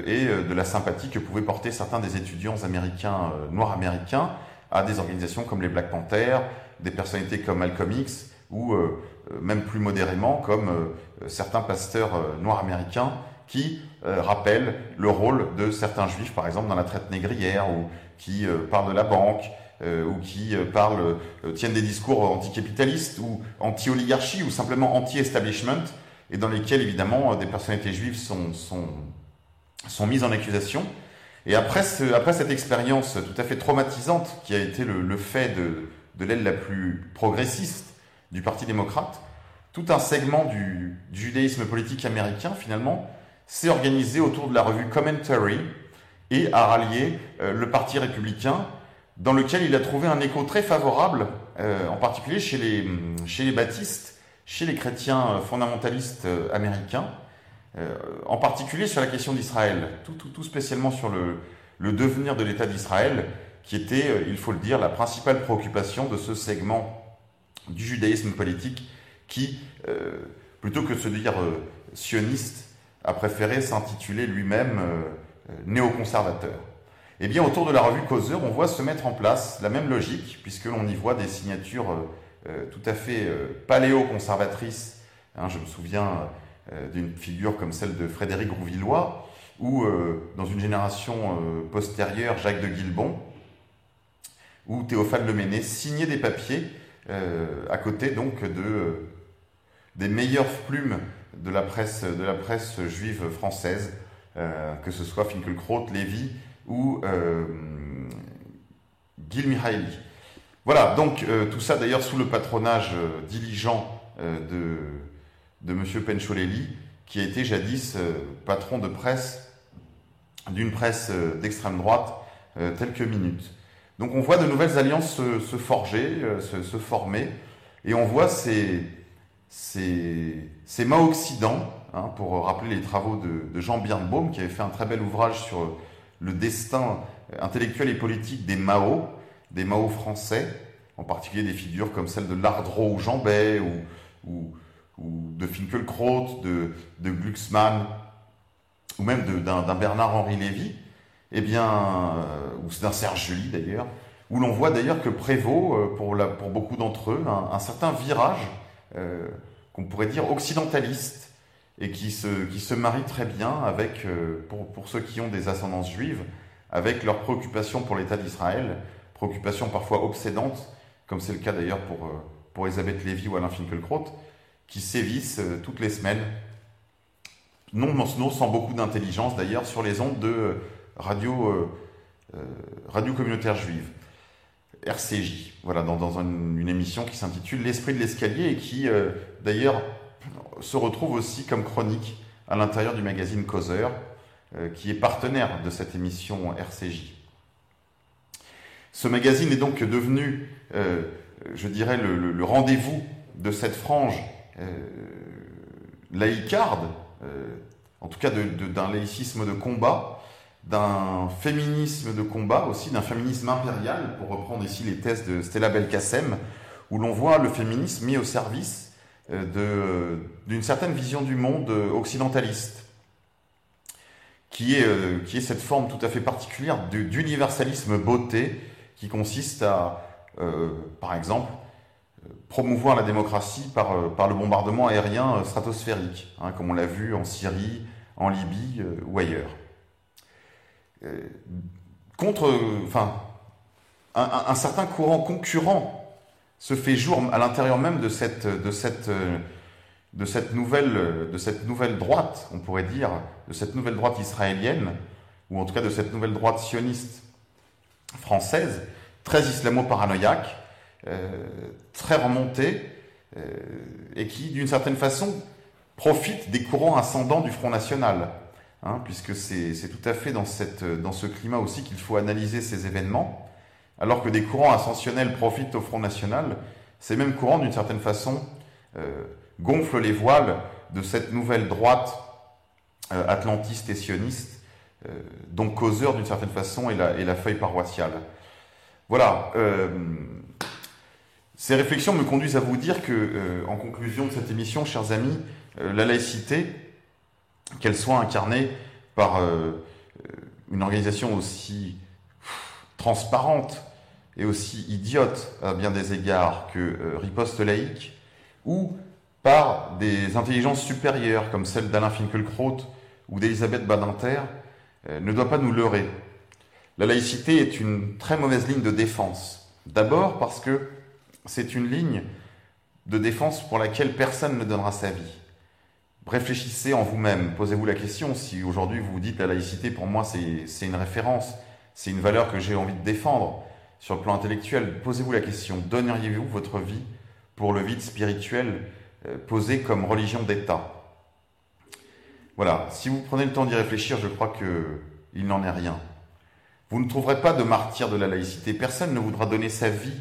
et de la sympathie que pouvaient porter certains des étudiants américains, noirs américains, à des organisations comme les Black Panthers, des personnalités comme Malcolm X, ou même plus modérément comme certains pasteurs noirs américains qui rappellent le rôle de certains juifs, par exemple dans la traite négrière, ou qui parlent de la banque, ou qui tiennent des discours anticapitalistes, ou anti-oligarchie, ou simplement anti-establishment, et dans lesquels évidemment des personnalités juives sont mises en accusation. Et après cette expérience tout à fait traumatisante qui a été le fait de l'aile la plus progressiste du Parti démocrate, tout un segment du judaïsme politique américain, finalement, s'est organisé autour de la revue Commentary et a rallié le Parti républicain, dans lequel il a trouvé un écho très favorable, en particulier chez les baptistes, chez les chrétiens fondamentalistes américains, en particulier sur la question d'Israël, tout spécialement sur le devenir de l'État d'Israël, qui était, il faut le dire, la principale préoccupation de ce segment du judaïsme politique qui, plutôt que de se dire sioniste, a préféré s'intituler lui-même néoconservateur. Eh bien, autour de la revue Causeur, on voit se mettre en place la même logique, puisque l'on y voit des signatures tout à fait paléo-conservatrices. Je me souviens d'une figure comme celle de Frédéric Rouvillois, ou dans une génération postérieure, Jacques de Guilbon, ou Théophane Leméné signaient des papiers à côté donc des meilleures plumes de la presse juive française, que ce soit Finkielkraut, Lévy ou Gil Mihaili. Voilà, donc tout ça d'ailleurs sous le patronage diligent de M. Pencholelli, qui a été jadis patron de presse, d'une presse d'extrême droite telle que Minute. Donc on voit de nouvelles alliances se forger, se former, et on voit ces Mao-Occident, pour rappeler les travaux de Jean Birnbaum, qui avait fait un très bel ouvrage sur le destin intellectuel et politique des Mao français, en particulier des figures comme celle de Lardreau ou Jambet, ou de Finkielkraut, de Glucksmann, ou même d'un Bernard-Henri Lévy, eh bien, ou d'un Serge July d'ailleurs, où l'on voit d'ailleurs que prévaut, pour beaucoup d'entre eux, un certain virage, qu'on pourrait dire occidentaliste, et qui se marie très bien avec, pour ceux qui ont des ascendances juives, avec leurs préoccupations pour l'État d'Israël, préoccupations parfois obsédantes, comme c'est le cas d'ailleurs pour Elisabeth Lévy ou Alain Finkielkraut, qui sévissent toutes les semaines, non sans beaucoup d'intelligence d'ailleurs, sur les ondes de radio communautaire juive, RCJ, voilà, dans une émission qui s'intitule L'Esprit de l'escalier, et qui d'ailleurs se retrouve aussi comme chronique à l'intérieur du magazine Causeur, qui est partenaire de cette émission RCJ. Ce magazine est donc devenu, je dirais, le rendez-vous de cette frange laïcarde, en tout cas d'un laïcisme de combat, d'un féminisme de combat aussi, d'un féminisme impérial, pour reprendre ici les thèses de Stella Belkacem, où l'on voit le féminisme mis au service d'une certaine vision du monde occidentaliste, qui est cette forme tout à fait particulière d'universalisme beauté, qui consiste à, par exemple, promouvoir la démocratie par le bombardement aérien stratosphérique, comme on l'a vu en Syrie, en Libye ou ailleurs. Un certain courant concurrent se fait jour à l'intérieur même de cette de cette nouvelle droite, on pourrait dire, de cette nouvelle droite israélienne, ou en tout cas de cette nouvelle droite sioniste française, très islamo-paranoïaque, très remontée, et qui, d'une certaine façon, profite des courants ascendants du Front National, hein, puisque c'est tout à fait dans ce climat aussi qu'il faut analyser ces événements. Alors que des courants ascensionnels profitent au Front National, ces mêmes courants, d'une certaine façon, gonflent les voiles de cette nouvelle droite atlantiste et sioniste, dont causeur, d'une certaine façon, est la feuille paroissiale. Voilà. Ces réflexions me conduisent à vous dire que, en conclusion de cette émission, chers amis, la laïcité, qu'elle soit incarnée par une organisation aussi transparente et aussi idiote à bien des égards que Riposte laïque, ou par des intelligences supérieures comme celle d'Alain Finkielkraut ou d'Elisabeth Badinter, ne doit pas nous leurrer. La laïcité est une très mauvaise ligne de défense. D'abord parce que c'est une ligne de défense pour laquelle personne ne donnera sa vie. Réfléchissez en vous-même, posez-vous la question, si aujourd'hui vous vous dites la laïcité, pour moi c'est une référence, c'est une valeur que j'ai envie de défendre sur le plan intellectuel, posez-vous la question, donneriez-vous votre vie pour le vide spirituel posé comme religion d'État? Voilà, si vous prenez le temps d'y réfléchir, je crois qu'il n'en est rien. Vous ne trouverez pas de martyr de la laïcité, personne ne voudra donner sa vie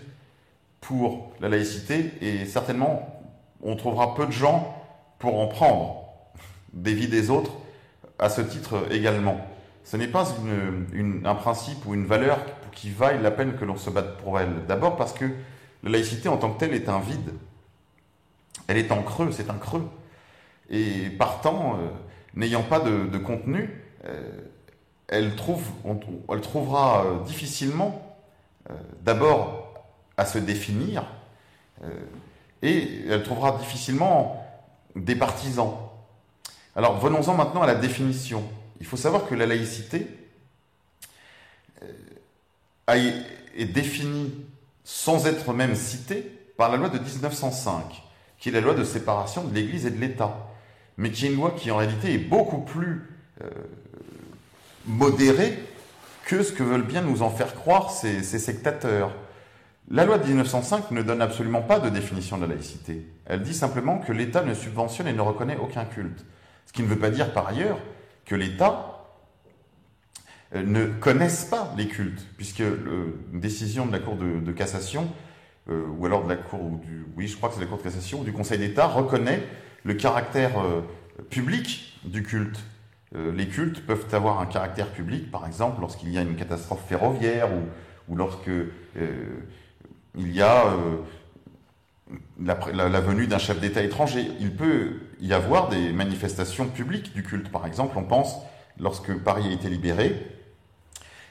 pour la laïcité, et certainement on trouvera peu de gens pour en prendre des vies des autres à ce titre également. Ce n'est pas un principe ou une valeur qui vaille la peine que l'on se batte pour elle. D'abord parce que la laïcité en tant que telle est un vide. Elle est en creux, c'est un creux. Et partant, n'ayant pas de contenu, elle trouvera difficilement d'abord à se définir, et elle trouvera difficilement des partisans. Alors venons-en maintenant à la définition. Il faut savoir que la laïcité est définie sans être même citée par la loi de 1905, qui est la loi de séparation de l'Église et de l'État, mais qui est une loi qui en réalité est beaucoup plus modérée que ce que veulent bien nous en faire croire ces sectateurs. La loi de 1905 ne donne absolument pas de définition de la laïcité. Elle dit simplement que l'État ne subventionne et ne reconnaît aucun culte. Ce qui ne veut pas dire par ailleurs que l'État ne connaisse pas les cultes, puisque une décision de la Cour de cassation, ou alors de la Cour, oui, je crois que c'est la Cour de cassation, ou du Conseil d'État, reconnaît le caractère public du culte. Les cultes peuvent avoir un caractère public, par exemple, lorsqu'il y a une catastrophe ferroviaire, ou lorsque il y a la venue d'un chef d'État étranger. Il peut y avoir des manifestations publiques du culte. Par exemple, on pense, lorsque Paris a été libéré,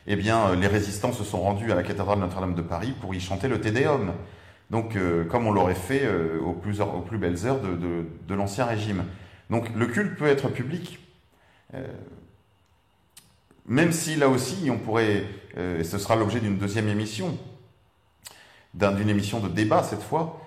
eh bien, les résistants se sont rendus à la cathédrale Notre-Dame de Paris pour y chanter le Te Deum. Donc, comme on l'aurait fait aux plus belles heures de l'Ancien Régime. Donc, le culte peut être public. Même si, là aussi, on pourrait, et ce sera l'objet d'une deuxième émission, d'une émission de débat cette fois,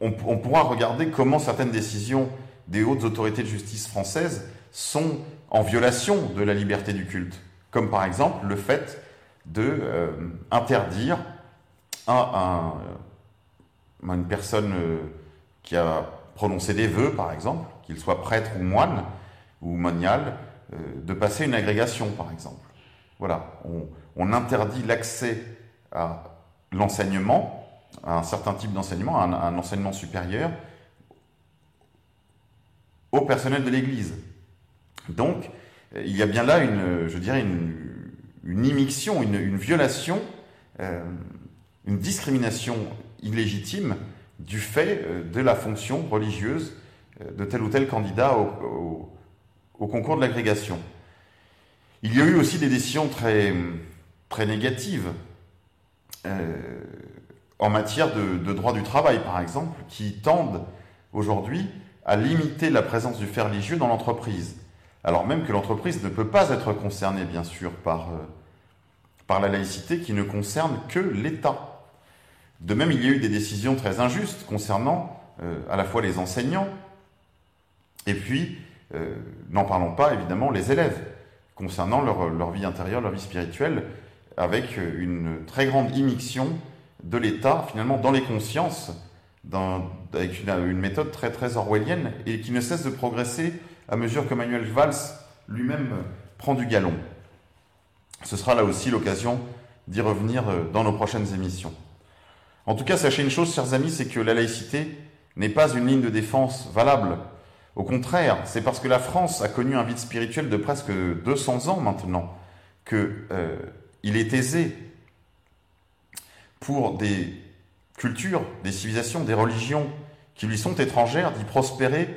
on pourra regarder comment certaines décisions des hautes autorités de justice françaises sont en violation de la liberté du culte. Comme par exemple le fait de interdire à une personne qui a prononcé des vœux, par exemple, qu'il soit prêtre ou moine ou monial, de passer une agrégation, par exemple. Voilà, on interdit l'accès à l'enseignement, à un certain type d'enseignement, à un enseignement supérieur, au personnel de l'Église. Donc, il y a bien là une immixtion, une violation, une discrimination illégitime du fait de la fonction religieuse de tel ou tel candidat au concours de l'agrégation. Il y a eu aussi des décisions très, très négatives en matière de droit du travail, par exemple, qui tendent aujourd'hui à limiter la présence du fait religieux dans l'entreprise. Alors même que l'entreprise ne peut pas être concernée, bien sûr, par la laïcité qui ne concerne que l'État. De même, il y a eu des décisions très injustes concernant à la fois les enseignants, et puis, n'en parlons pas évidemment, les élèves, concernant leur vie intérieure, leur vie spirituelle, avec une très grande immixtion de l'État, finalement, dans les consciences, avec une méthode très, très orwellienne, et qui ne cesse de progresser à mesure que Manuel Valls lui-même prend du galon. Ce sera là aussi l'occasion d'y revenir dans nos prochaines émissions. En tout cas, sachez une chose, chers amis, c'est que la laïcité n'est pas une ligne de défense valable. Au contraire, c'est parce que la France a connu un vide spirituel de presque 200 ans maintenant qu'il est aisé pour des cultures, des civilisations, des religions qui lui sont étrangères d'y prospérer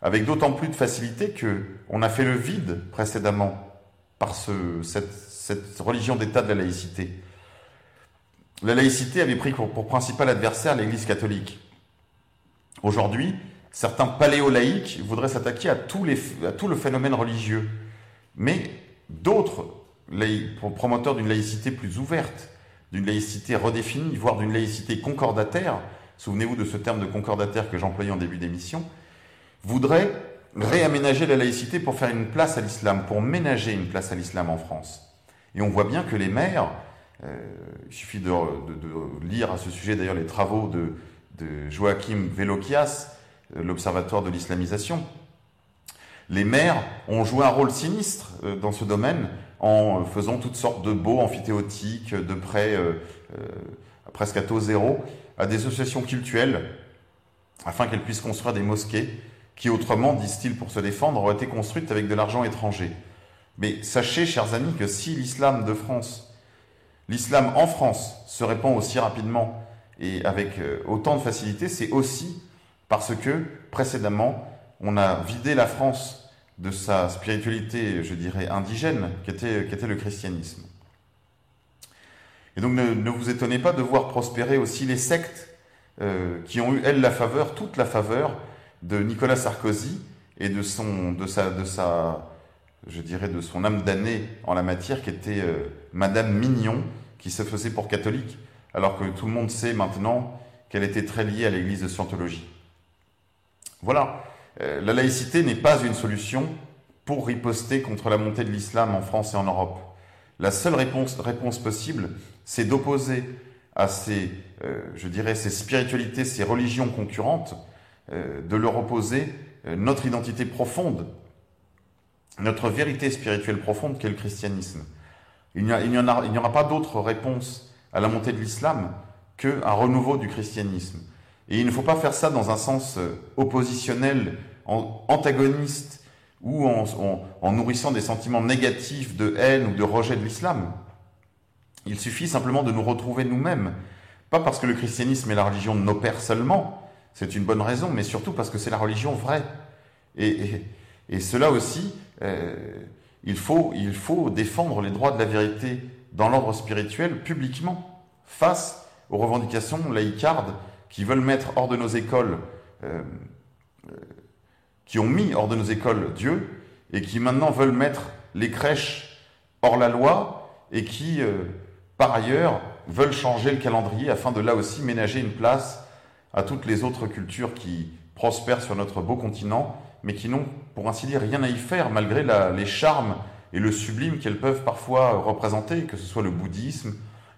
avec d'autant plus de facilité qu'on a fait le vide précédemment par cette religion d'État de la laïcité. La laïcité avait pris pour principal adversaire l'Église catholique. Aujourd'hui, certains paléolaïcs voudraient s'attaquer à tout le phénomène religieux. Mais d'autres, promoteurs d'une laïcité plus ouverte, d'une laïcité redéfinie, voire d'une laïcité concordataire, souvenez-vous de ce terme de concordataire que j'employais en début d'émission, voudraient réaménager la laïcité pour faire une place à l'islam, pour ménager une place à l'islam en France. Et on voit bien que les maires, il suffit de lire à ce sujet d'ailleurs les travaux de Joachim Velokias, l'Observatoire de l'islamisation. Les maires ont joué un rôle sinistre dans ce domaine en faisant toutes sortes de baux amphithéotiques, de prêts presque à taux zéro, à des associations cultuelles afin qu'elles puissent construire des mosquées qui autrement, disent-ils pour se défendre, auraient été construites avec de l'argent étranger. Mais sachez, chers amis, que si l'islam en France se répand aussi rapidement et avec autant de facilité, c'est aussi parce que, précédemment, on a vidé la France de sa spiritualité, je dirais, indigène, qui était le christianisme. Et donc, ne vous étonnez pas de voir prospérer aussi les sectes qui ont eu, elles, toute la faveur de Nicolas Sarkozy et de son âme damnée en la matière, qui était Madame Mignon, qui se faisait pour catholique, alors que tout le monde sait maintenant qu'elle était très liée à l'église de Scientologie. Voilà, la laïcité n'est pas une solution pour riposter contre la montée de l'islam en France et en Europe. La seule réponse possible, c'est d'opposer à ces spiritualités, ces religions concurrentes, de leur opposer notre identité profonde, notre vérité spirituelle profonde qu'est le christianisme. Il n'y aura pas d'autre réponse à la montée de l'islam qu'un renouveau du christianisme. Et il ne faut pas faire ça dans un sens oppositionnel, antagoniste, ou en nourrissant des sentiments négatifs de haine ou de rejet de l'islam. Il suffit simplement de nous retrouver nous-mêmes, pas parce que le christianisme est la religion de nos pères seulement, c'est une bonne raison, mais surtout parce que c'est la religion vraie. Et cela aussi, il faut défendre les droits de la vérité dans l'ordre spirituel publiquement, face aux revendications laïcardes qui veulent mettre hors de nos écoles, qui ont mis hors de nos écoles Dieu, et qui maintenant veulent mettre les crèches hors la loi, et qui, par ailleurs, veulent changer le calendrier afin de là aussi ménager une place à toutes les autres cultures qui prospèrent sur notre beau continent, mais qui n'ont, pour ainsi dire, rien à y faire, malgré les charmes et le sublime qu'elles peuvent parfois représenter, que ce soit le bouddhisme,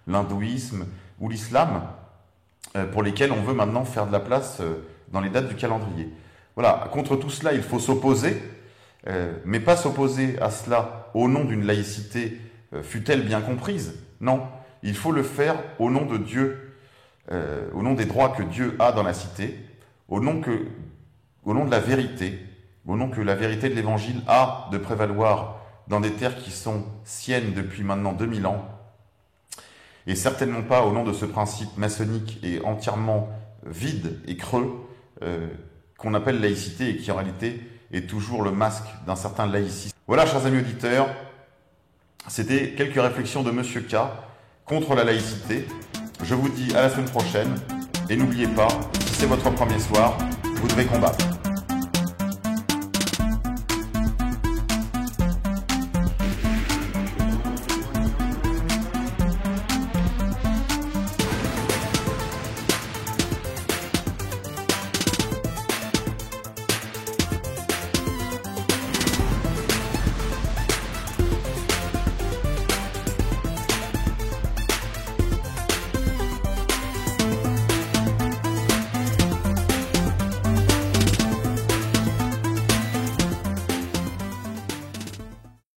l'hindouisme ou l'islam, pour lesquels on veut maintenant faire de la place dans les dates du calendrier. Voilà, contre tout cela, il faut s'opposer, mais pas s'opposer à cela au nom d'une laïcité, fût-elle bien comprise. Non, il faut le faire au nom de Dieu, au nom des droits que Dieu a dans la cité, au nom de la vérité, au nom que la vérité de l'Évangile a de prévaloir dans des terres qui sont siennes depuis maintenant 2000 ans, et certainement pas au nom de ce principe maçonnique et entièrement vide et creux qu'on appelle laïcité et qui en réalité est toujours le masque d'un certain laïcisme. Voilà, chers amis auditeurs, c'était quelques réflexions de Monsieur K contre la laïcité. Je vous dis à la semaine prochaine et n'oubliez pas, si c'est votre premier soir, vous devez combattre.